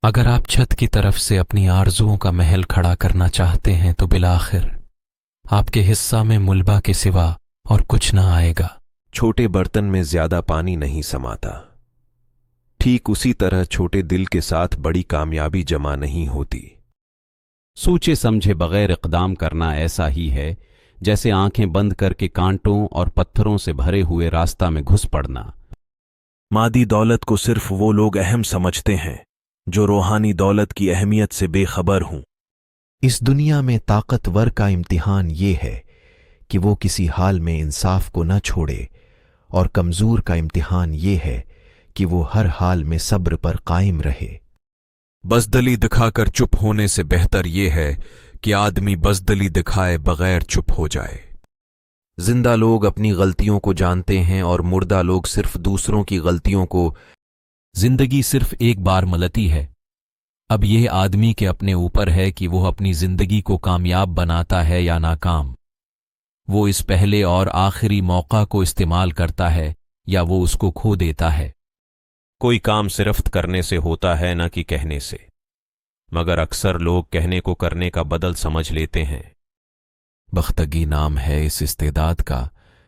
اگر آپ چھت کی طرف سے اپنی آرزوؤں کا محل کھڑا کرنا چاہتے ہیں تو بالآخر آپ کے حصہ میں ملبہ کے سوا اور کچھ نہ آئے گا۔ چھوٹے برتن میں زیادہ پانی نہیں سماتا، ٹھیک اسی طرح چھوٹے دل کے ساتھ بڑی کامیابی جمع نہیں ہوتی۔ سوچے سمجھے بغیر اقدام کرنا ایسا ہی ہے جیسے آنکھیں بند کر کے کانٹوں اور پتھروں سے بھرے ہوئے راستہ میں گھس پڑنا۔ مادی دولت کو صرف وہ لوگ اہم سمجھتے ہیں جو روحانی دولت کی اہمیت سے بے خبر ہوں۔ اس دنیا میں طاقتور کا امتحان یہ ہے کہ وہ کسی حال میں انصاف کو نہ چھوڑے، اور کمزور کا امتحان یہ ہے کہ وہ ہر حال میں صبر پر قائم رہے۔ بزدلی دکھا کر چپ ہونے سے بہتر یہ ہے کہ آدمی بزدلی دکھائے بغیر چپ ہو جائے۔ زندہ لوگ اپنی غلطیوں کو جانتے ہیں اور مردہ لوگ صرف دوسروں کی غلطیوں کو۔ زندگی صرف ایک بار ملتی ہے، اب یہ آدمی کے اپنے اوپر ہے کہ وہ اپنی زندگی کو کامیاب بناتا ہے یا ناکام۔ وہ اس پہلے اور آخری موقع کو استعمال کرتا ہے یا وہ اس کو کھو دیتا ہے۔ کوئی کام صرف کرنے سے ہوتا ہے نہ کہ کہنے سے، مگر اکثر لوگ کہنے کو کرنے کا بدل سمجھ لیتے ہیں۔ بختگی نام ہے اس استعداد کا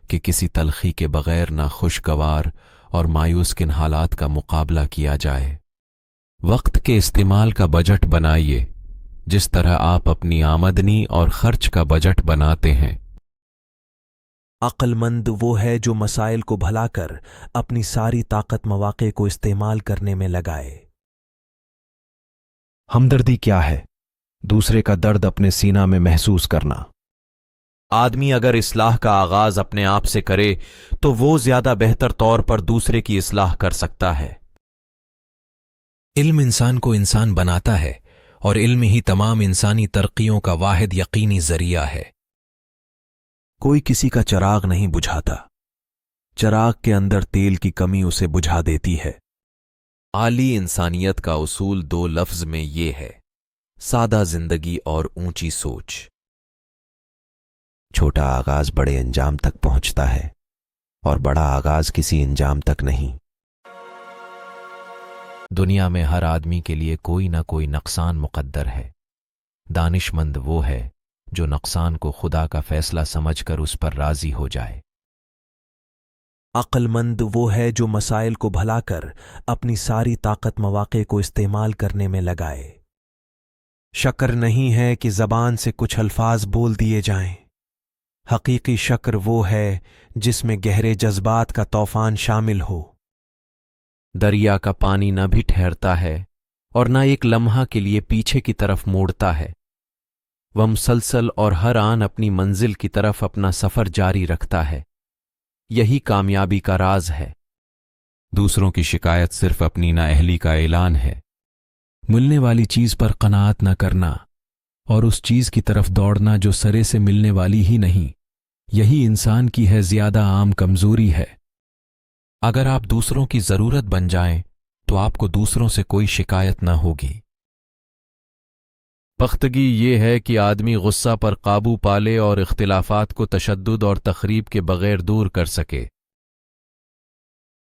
کہ کسی تلخی کے بغیر نہ خوشگوار اور مایوس کن حالات کا مقابلہ کیا جائے۔ وقت کے استعمال کا بجٹ بنائیے جس طرح آپ اپنی آمدنی اور خرچ کا بجٹ بناتے ہیں۔ عقل مند وہ ہے جو مسائل کو بھلا کر اپنی ساری طاقت مواقع کو استعمال کرنے میں لگائے۔ ہمدردی کیا ہے؟ دوسرے کا درد اپنے سینہ میں محسوس کرنا۔ آدمی اگر اصلاح کا آغاز اپنے آپ سے کرے تو وہ زیادہ بہتر طور پر دوسرے کی اصلاح کر سکتا ہے۔ علم انسان کو انسان بناتا ہے، اور علم ہی تمام انسانی ترقیوں کا واحد یقینی ذریعہ ہے۔ کوئی کسی کا چراغ نہیں بجھاتا، چراغ کے اندر تیل کی کمی اسے بجھا دیتی ہے۔ اعلی انسانیت کا اصول دو لفظ میں یہ ہے: سادہ زندگی اور اونچی سوچ۔ چھوٹا آغاز بڑے انجام تک پہنچتا ہے، اور بڑا آغاز کسی انجام تک نہیں۔ دنیا میں ہر آدمی کے لیے کوئی نہ کوئی نقصان مقدر ہے۔ دانش مند وہ ہے جو نقصان کو خدا کا فیصلہ سمجھ کر اس پر راضی ہو جائے۔ عقل مند وہ ہے جو مسائل کو بھلا کر اپنی ساری طاقت مواقع کو استعمال کرنے میں لگائے۔ شکر نہیں ہے کہ زبان سے کچھ الفاظ بول دیے جائیں، حقیقی شکر وہ ہے جس میں گہرے جذبات کا طوفان شامل ہو۔ دریا کا پانی نہ بھی ٹھہرتا ہے اور نہ ایک لمحہ کے لیے پیچھے کی طرف موڑتا ہے، وہ مسلسل اور ہر آن اپنی منزل کی طرف اپنا سفر جاری رکھتا ہے۔ یہی کامیابی کا راز ہے۔ دوسروں کی شکایت صرف اپنی نااہلی کا اعلان ہے۔ ملنے والی چیز پر قناعت نہ کرنا اور اس چیز کی طرف دوڑنا جو سرے سے ملنے والی ہی نہیں، یہی انسان کی ہے زیادہ عام کمزوری ہے۔ اگر آپ دوسروں کی ضرورت بن جائیں تو آپ کو دوسروں سے کوئی شکایت نہ ہوگی۔ پختگی یہ ہے کہ آدمی غصہ پر قابو پالے اور اختلافات کو تشدد اور تخریب کے بغیر دور کر سکے۔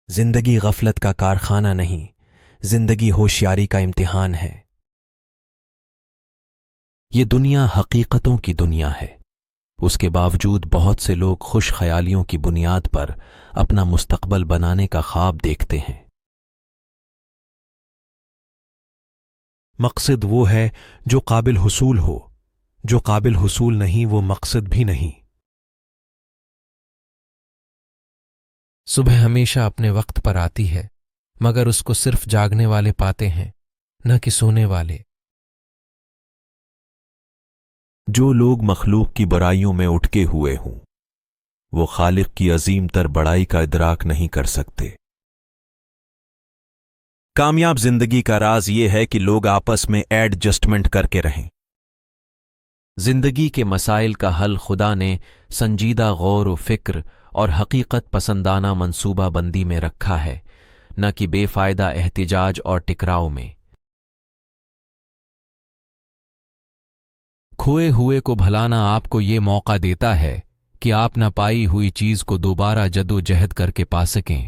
زندگی غفلت کا کارخانہ نہیں، زندگی ہوشیاری کا امتحان ہے۔ یہ دنیا حقیقتوں کی دنیا ہے، اس کے باوجود بہت سے لوگ خوش خیالیوں کی بنیاد پر اپنا مستقبل بنانے کا خواب دیکھتے ہیں۔ مقصد وہ ہے جو قابل حصول ہو، جو قابل حصول نہیں وہ مقصد بھی نہیں۔ صبح ہمیشہ اپنے وقت پر آتی ہے، مگر اس کو صرف جاگنے والے پاتے ہیں، نہ کہ سونے والے۔ جو لوگ مخلوق کی برائیوں میں اٹکے ہوئے ہوں وہ خالق کی عظیم تر بڑائی کا ادراک نہیں کر سکتے۔ کامیاب زندگی کا راز یہ ہے کہ لوگ آپس میں ایڈجسٹمنٹ کر کے رہیں۔ زندگی کے مسائل کا حل خدا نے سنجیدہ غور و فکر اور حقیقت پسندانہ منصوبہ بندی میں رکھا ہے، نہ کہ بے فائدہ احتجاج اور ٹکراؤ میں۔ کھوئے ہوئے کو بھلانا آپ کو یہ موقع دیتا ہے کہ آپ نہ پائی ہوئی چیز کو دوبارہ جدوجہد کر کے پا سکیں۔